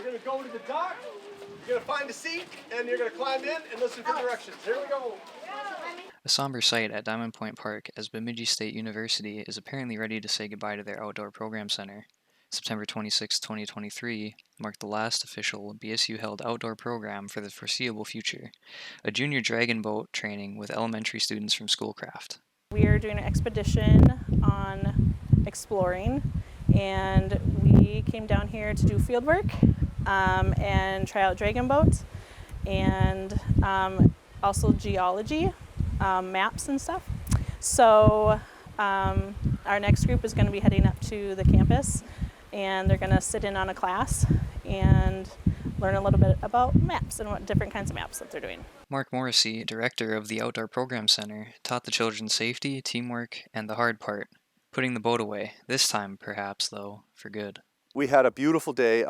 going to go to the dock, you're going to find a seat, and you're going to climb in and listen for directions. Here we go. A somber sight at Diamond Point Park as Bemidji State University is apparently ready to say goodbye to their outdoor program center. September 26, 2023 marked the last official BSU-held outdoor program for the foreseeable future, a junior dragon boat training with elementary students from Schoolcraft. We are doing an expedition on exploring, and we came down here to do field work and try out dragon boats, and also geology, maps and stuff. So our next group is going to be heading up to the campus, and they're going to sit in on a class and learn a little bit about maps and what different kinds of maps that they're doing. Mark Morrissey, director of the Outdoor Program Center, taught the children safety, teamwork, and the hard part, putting the boat away, this time perhaps, though, for good. We had a beautiful day.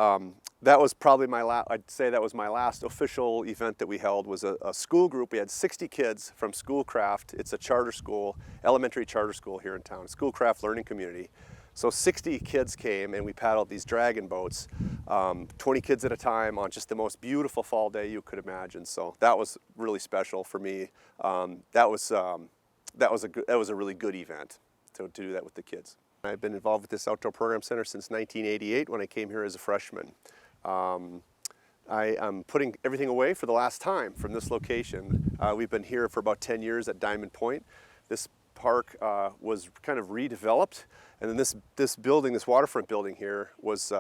That was probably I'd say that was my last official event that we held, was a school group. We had 60 kids from Schoolcraft. It's a charter school, elementary charter school here in town, Schoolcraft Learning Community. So 60 kids came and we paddled these dragon boats, 20 kids at a time on just the most beautiful fall day you could imagine. So that was really special for me. That was a really good event to do that with the kids. I've been involved with this Outdoor Program Center since 1988 when I came here as a freshman. I am putting everything away for the last time from this location. We've been here for about 10 years at Diamond Point. This park was kind of redeveloped, and then this building, this waterfront building here, was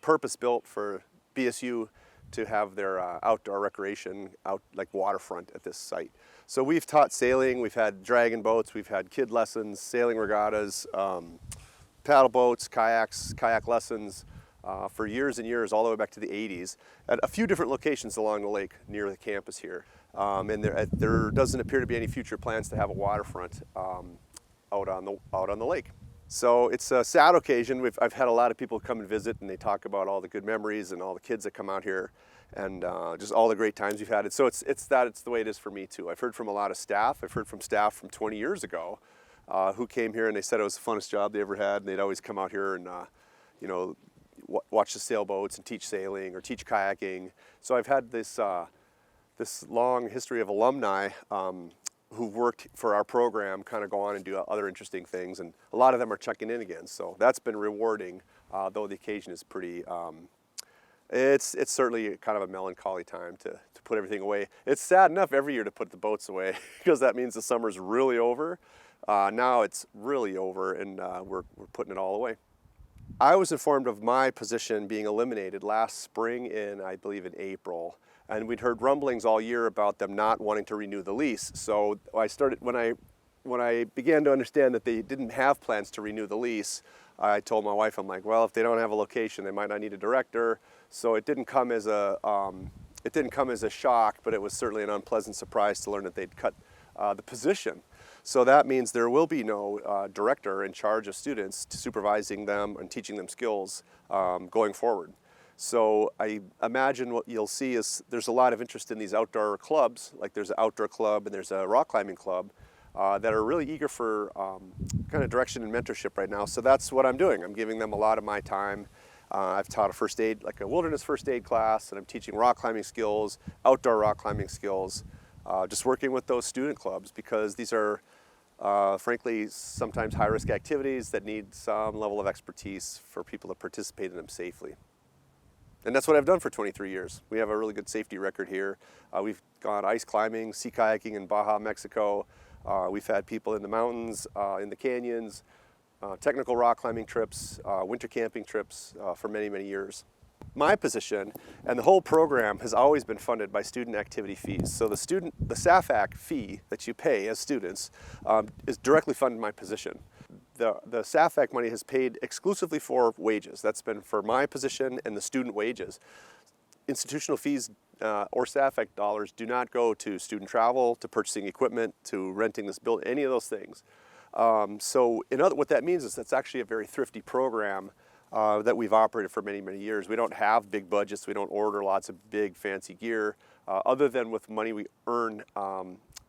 purpose-built for BSU to have their outdoor recreation out like waterfront at this site. So we've taught sailing, we've had dragon boats, we've had kid lessons, sailing regattas, paddle boats, kayak lessons for years and years, all the way back to the 80s, at a few different locations along the lake near the campus here. And there doesn't appear to be any future plans to have a waterfront out on the lake. So it's a sad occasion. I've had a lot of people come and visit, and they talk about all the good memories and all the kids that come out here, and just all the great times we've had. So it's the way it is for me too. I've heard from a lot of staff. I've heard from staff from 20 years ago who came here and they said it was the funnest job they ever had, and they'd always come out here and watch the sailboats and teach sailing or teach kayaking. So I've had this long history of alumni who've worked for our program kind of go on and do other interesting things, and a lot of them are checking in again. So that's been rewarding, though the occasion is pretty, it's certainly kind of a melancholy time to put everything away. It's sad enough every year to put the boats away because that means the summer's really over. Now it's really over, and we're putting it all away. I was informed of my position being eliminated last spring I believe in April. And we'd heard rumblings all year about them not wanting to renew the lease. So I started, when I began to understand that they didn't have plans to renew the lease, I told my wife, I'm like, well, if they don't have a location, they might not need a director. So it didn't come as a shock, but it was certainly an unpleasant surprise to learn that they'd cut the position. So that means there will be no director in charge of students supervising them and teaching them skills going forward. So I imagine what you'll see is there's a lot of interest in these outdoor clubs, like there's an outdoor club and there's a rock climbing club that are really eager for kind of direction and mentorship right now. So that's what I'm doing. I'm giving them a lot of my time. I've taught a wilderness first aid class, and I'm teaching rock climbing skills, outdoor rock climbing skills, just working with those student clubs because these are frankly sometimes high-risk activities that need some level of expertise for people to participate in them safely. And that's what I've done for 23 years. We have a really good safety record here. We've gone ice climbing, sea kayaking in Baja, Mexico. We've had people in the mountains, in the canyons, technical rock climbing trips, winter camping trips for many, many years. My position and the whole program has always been funded by student activity fees. So the SAFAC fee that you pay as students is directly funded my position. The SAFAC money has paid exclusively for wages. That's been for my position and the student wages. Institutional fees or SAFAC dollars do not go to student travel, to purchasing equipment, to renting this building, any of those things. What that means is that's actually a very thrifty program that we've operated for many, many years. We don't have big budgets. We don't order lots of big fancy gear other than with money we earn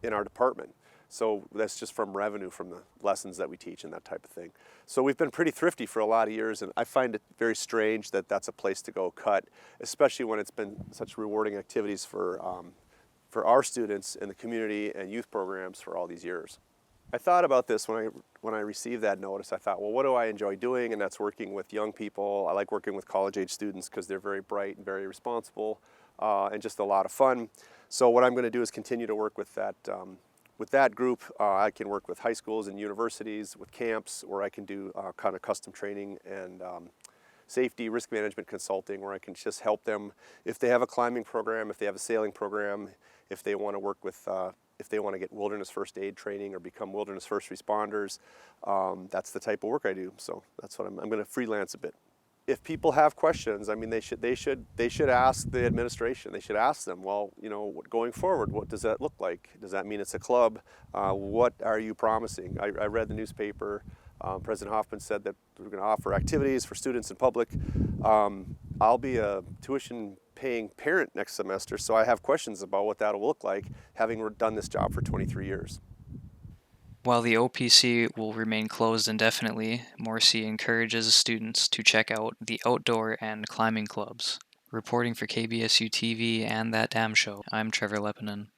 in our department. So that's just from revenue from the lessons that we teach and that type of thing. So we've been pretty thrifty for a lot of years, and I find it very strange that that's a place to go cut, especially when it's been such rewarding activities for our students in the community and youth programs for all these years. I thought about this when I received that notice. I thought, well, what do I enjoy doing? And that's working with young people. I like working with college-age students because they're very bright and very responsible and just a lot of fun. So what I'm going to do is continue to work with that group. I can work with high schools and universities with camps, or I can do kind of custom training and safety, risk management consulting, where I can just help them if they have a climbing program, if they have a sailing program, if they want to work with, if they want to get wilderness first aid training or become wilderness first responders. That's the type of work I do. So that's what I'm going to freelance a bit. If people have questions, I mean, they should ask the administration. They should ask them, well, you know, going forward, what does that look like? Does that mean it's a club? What are you promising? I read the newspaper. President Hoffman said that we're going to offer activities for students and public. I'll be a tuition-paying parent next semester, so I have questions about what that'll look like, having done this job for 23 years. While the OPC will remain closed indefinitely, Morrissey encourages students to check out the outdoor and climbing clubs. Reporting for KBSU-TV and That Damn Show, I'm Trevor Lepinen.